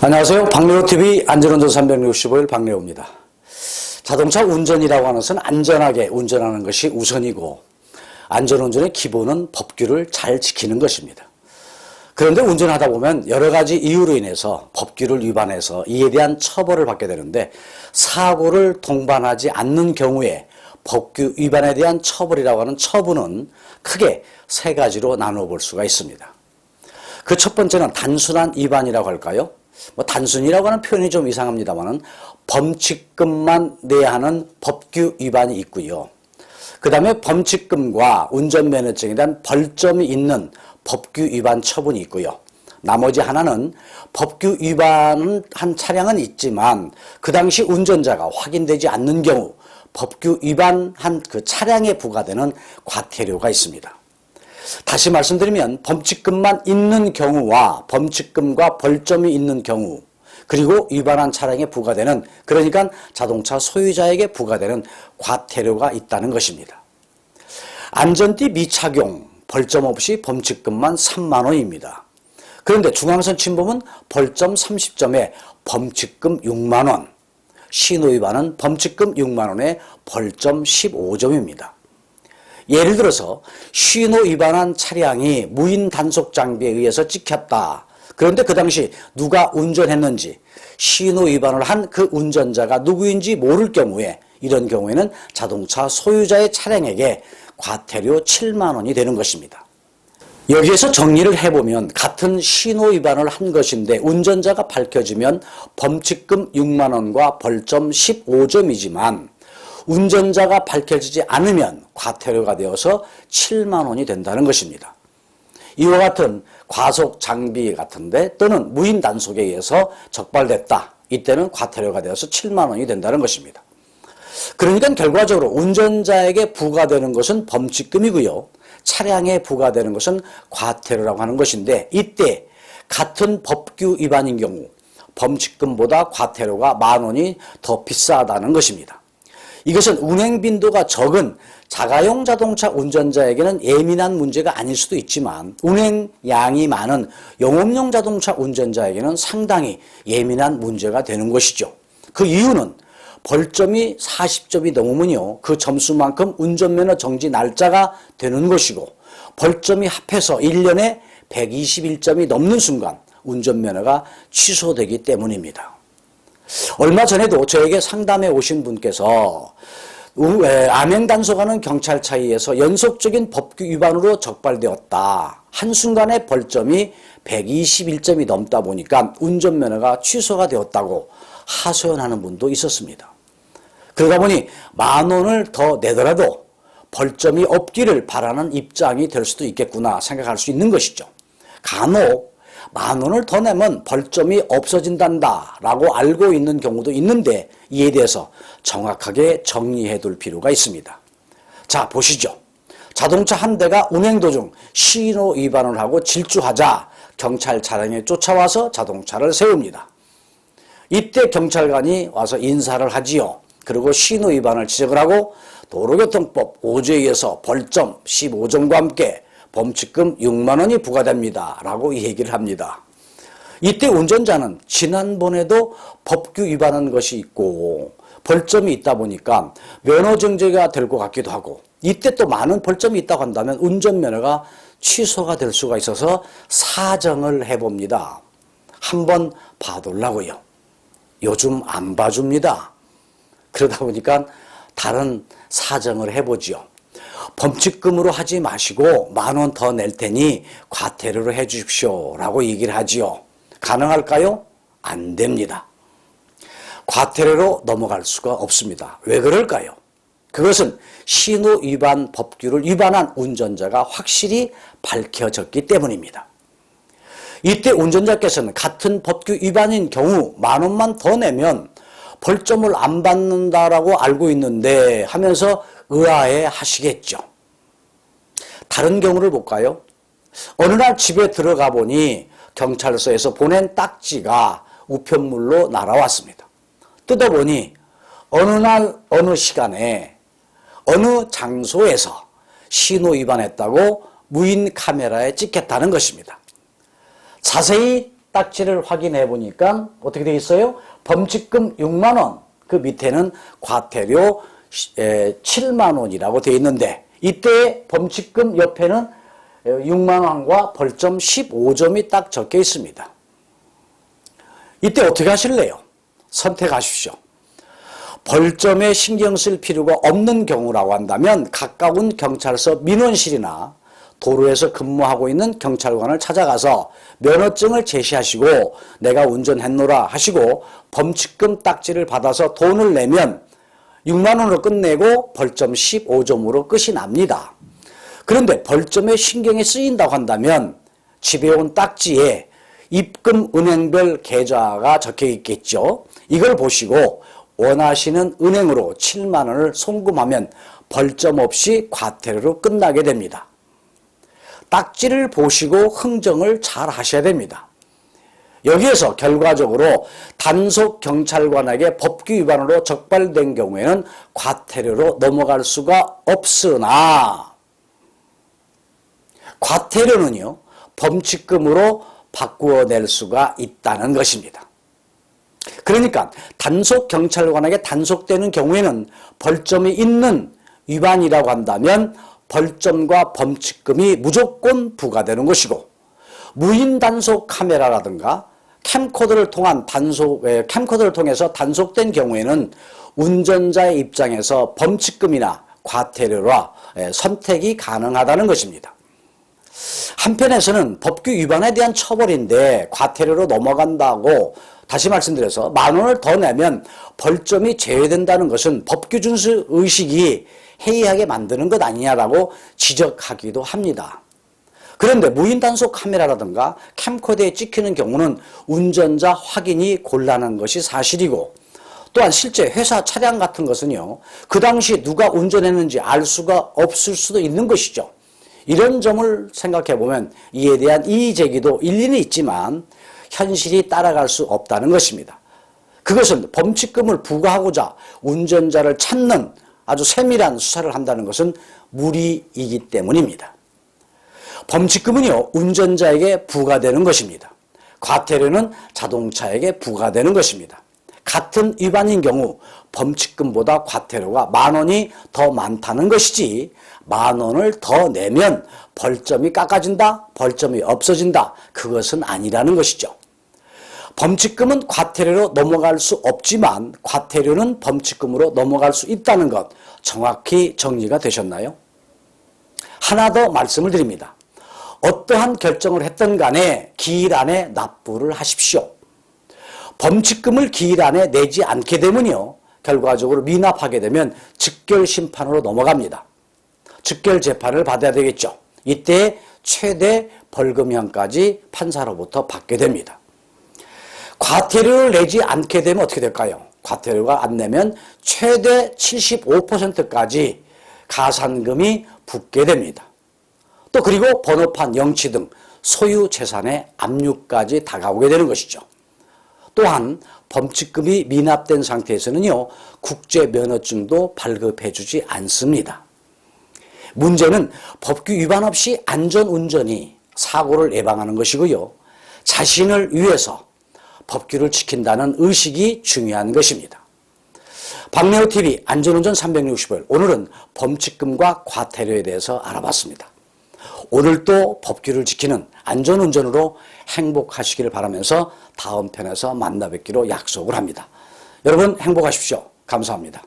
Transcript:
안녕하세요. 박래호TV 안전운전 365일 박래호입니다. 자동차 운전이라고 하는 것은 안전하게 운전하는 것이 우선이고, 안전운전의 기본은 법규를 잘 지키는 것입니다. 그런데 운전하다 보면 여러 가지 이유로 인해서 법규를 위반해서 이에 대한 처벌을 받게 되는데, 사고를 동반하지 않는 경우에 법규 위반에 대한 처벌이라고 하는 처분은 크게 세 가지로 나눠 볼 수가 있습니다. 그 첫 번째는 단순한 위반이라고 할까요? 단순이라고 하는 표현이 좀 이상합니다만은 범칙금만 내야 하는 법규 위반이 있고요. 그 다음에 범칙금과 운전면허증에 대한 벌점이 있는 법규 위반 처분이 있고요. 나머지 하나는 법규 위반한 차량은 있지만 그 당시 운전자가 확인되지 않는 경우 법규 위반한 그 차량에 부과되는 과태료가 있습니다. 다시 말씀드리면 범칙금만 있는 경우와 범칙금과 벌점이 있는 경우, 그리고 위반한 차량에 부과되는, 그러니까 자동차 소유자에게 부과되는 과태료가 있다는 것입니다. 안전띠 미착용, 벌점 없이 범칙금만 3만 원입니다. 그런데 중앙선 침범은 벌점 30점에 범칙금 6만 원, 신호 위반은 범칙금 6만 원에 벌점 15점입니다. 예를 들어서 신호 위반한 차량이 무인 단속 장비에 의해서 찍혔다. 그런데 그 당시 누가 운전했는지, 신호 위반을 한 그 운전자가 누구인지 모를 경우에, 이런 경우에는 자동차 소유자의 차량에게 과태료 7만 원이 되는 것입니다. 여기에서 정리를 해보면 같은 신호 위반을 한 것인데 운전자가 밝혀지면 범칙금 6만 원과 벌점 15점이지만 운전자가 밝혀지지 않으면 과태료가 되어서 7만 원이 된다는 것입니다. 이와 같은 과속 장비 같은데 또는 무인 단속에 의해서 적발됐다. 이때는 과태료가 되어서 7만 원이 된다는 것입니다. 그러니까 결과적으로 운전자에게 부과되는 것은 범칙금이고요. 차량에 부과되는 것은 과태료라고 하는 것인데, 이때 같은 법규 위반인 경우 범칙금보다 과태료가 1만 원이 더 비싸다는 것입니다. 이것은 운행 빈도가 적은 자가용 자동차 운전자에게는 예민한 문제가 아닐 수도 있지만 운행량이 많은 영업용 자동차 운전자에게는 상당히 예민한 문제가 되는 것이죠. 그 이유는 벌점이 40점이 넘으면요, 그 점수만큼 운전면허 정지 날짜가 되는 것이고, 벌점이 합해서 1년에 121점이 넘는 순간 운전면허가 취소되기 때문입니다. 얼마 전에도 저에게 상담해 오신 분께서 암행 단속하는 경찰차에서 연속적인 법규 위반으로 적발되었다. 한순간에 벌점이 121점이 넘다 보니까 운전면허가 취소가 되었다고 하소연하는 분도 있었습니다. 그러다 보니 1만 원을 더 내더라도 벌점이 없기를 바라는 입장이 될 수도 있겠구나 생각할 수 있는 것이죠. 간혹 1만 원을 더 내면 벌점이 없어진단다 라고 알고 있는 경우도 있는데, 이에 대해서 정확하게 정리해 둘 필요가 있습니다. 자, 보시죠. 자동차 한 대가 운행 도중 신호 위반을 하고 질주하자 경찰 차량에 쫓아와서 자동차를 세웁니다. 이때 경찰관이 와서 인사를 하지요. 그리고 신호 위반을 지적을 하고 도로교통법 5조에 의해서 벌점 15점과 함께 범칙금 6만 원이 부과됩니다 라고 얘기를 합니다. 이때 운전자는 지난번에도 법규 위반한 것이 있고 벌점이 있다 보니까 면허정지가 될 것 같기도 하고, 이때 또 많은 벌점이 있다고 한다면 운전면허가 취소가 될 수가 있어서 사정을 해봅니다. 한번 봐달라고요. 요즘 안 봐줍니다. 그러다 보니까 다른 사정을 해보지요. 범칙금으로 하지 마시고 1만 원 더 낼 테니 과태료를 해 주십시오 라고 얘기를 하지요. 가능할까요? 안 됩니다. 과태료로 넘어갈 수가 없습니다. 왜 그럴까요? 그것은 신호 위반 법규를 위반한 운전자가 확실히 밝혀졌기 때문입니다. 이때 운전자께서는 같은 법규 위반인 경우 1만 원만 더 내면 벌점을 안 받는다라고 알고 있는데 하면서 의아해 하시겠죠. 다른 경우를 볼까요? 어느 날 집에 들어가 보니 경찰서에서 보낸 딱지가 우편물로 날아왔습니다. 뜯어보니 어느 날 어느 시간에 어느 장소에서 신호 위반했다고 무인 카메라에 찍혔다는 것입니다. 자세히 딱지를 확인해 보니까 어떻게 되어 있어요? 범칙금 6만 원, 그 밑에는 과태료 7만 원이라고 되어 있는데, 이때 범칙금 옆에는 6만 원과 벌점 15점이 딱 적혀 있습니다. 이때 어떻게 하실래요? 선택하십시오. 벌점에 신경 쓸 필요가 없는 경우라고 한다면 가까운 경찰서 민원실이나 도로에서 근무하고 있는 경찰관을 찾아가서 면허증을 제시하시고 내가 운전했노라 하시고 범칙금 딱지를 받아서 돈을 내면 6만 원으로 끝내고 벌점 15점으로 끝이 납니다. 그런데 벌점에 신경이 쓰인다고 한다면 집에 온 딱지에 입금 은행별 계좌가 적혀 있겠죠. 이걸 보시고 원하시는 은행으로 7만 원을 송금하면 벌점 없이 과태료로 끝나게 됩니다. 딱지를 보시고 흥정을 잘 하셔야 됩니다. 여기에서 결과적으로 단속 경찰관에게 법규 위반으로 적발된 경우에는 과태료로 넘어갈 수가 없으나 과태료는요, 범칙금으로 바꾸어낼 수가 있다는 것입니다. 그러니까 단속 경찰관에게 단속되는 경우에는 벌점이 있는 위반이라고 한다면 벌점과 범칙금이 무조건 부과되는 것이고, 무인 단속 카메라라든가 캠코더를 통해서 단속된 경우에는 운전자의 입장에서 범칙금이나 과태료라 선택이 가능하다는 것입니다. 한편에서는 법규 위반에 대한 처벌인데 과태료로 넘어간다고 다시 말씀드려서 만 원을 더 내면 벌점이 제외된다는 것은 법규 준수 의식이 해이하게 만드는 것 아니냐라고 지적하기도 합니다. 그런데 무인 단속 카메라라든가 캠코더에 찍히는 경우는 운전자 확인이 곤란한 것이 사실이고, 또한 실제 회사 차량 같은 것은요, 그 당시 누가 운전했는지 알 수가 없을 수도 있는 것이죠. 이런 점을 생각해 보면 이에 대한 이의 제기도 일리는 있지만 현실이 따라갈 수 없다는 것입니다. 그것은 범칙금을 부과하고자 운전자를 찾는 아주 세밀한 수사를 한다는 것은 무리이기 때문입니다. 범칙금은요, 운전자에게 부과되는 것입니다. 과태료는 자동차에게 부과되는 것입니다. 같은 위반인 경우 범칙금보다 과태료가 만 원이 더 많다는 것이지, 만 원을 더 내면 벌점이 깎아진다, 벌점이 없어진다, 그것은 아니라는 것이죠. 범칙금은 과태료로 넘어갈 수 없지만 과태료는 범칙금으로 넘어갈 수 있다는 것, 정확히 정리가 되셨나요? 하나 더 말씀을 드립니다. 어떠한 결정을 했든 간에 기일 안에 납부를 하십시오. 범칙금을 기일 안에 내지 않게 되면요, 결과적으로 미납하게 되면 즉결 심판으로 넘어갑니다. 즉결 재판을 받아야 되겠죠. 이때 최대 벌금형까지 판사로부터 받게 됩니다. 과태료를 내지 않게 되면 어떻게 될까요? 과태료가 안 내면 최대 75%까지 가산금이 붙게 됩니다. 또 그리고 번호판, 영치 등 소유 재산의 압류까지 다가오게 되는 것이죠. 또한 범칙금이 미납된 상태에서는요, 국제 면허증도 발급해주지 않습니다. 문제는 법규 위반 없이 안전운전이 사고를 예방하는 것이고요, 자신을 위해서 법규를 지킨다는 의식이 중요한 것입니다. 박래호TV 안전운전 365일, 오늘은 범칙금과 과태료에 대해서 알아봤습니다. 오늘도 법규를 지키는 안전운전으로 행복하시기를 바라면서 다음 편에서 만나 뵙기로 약속을 합니다. 여러분 행복하십시오. 감사합니다.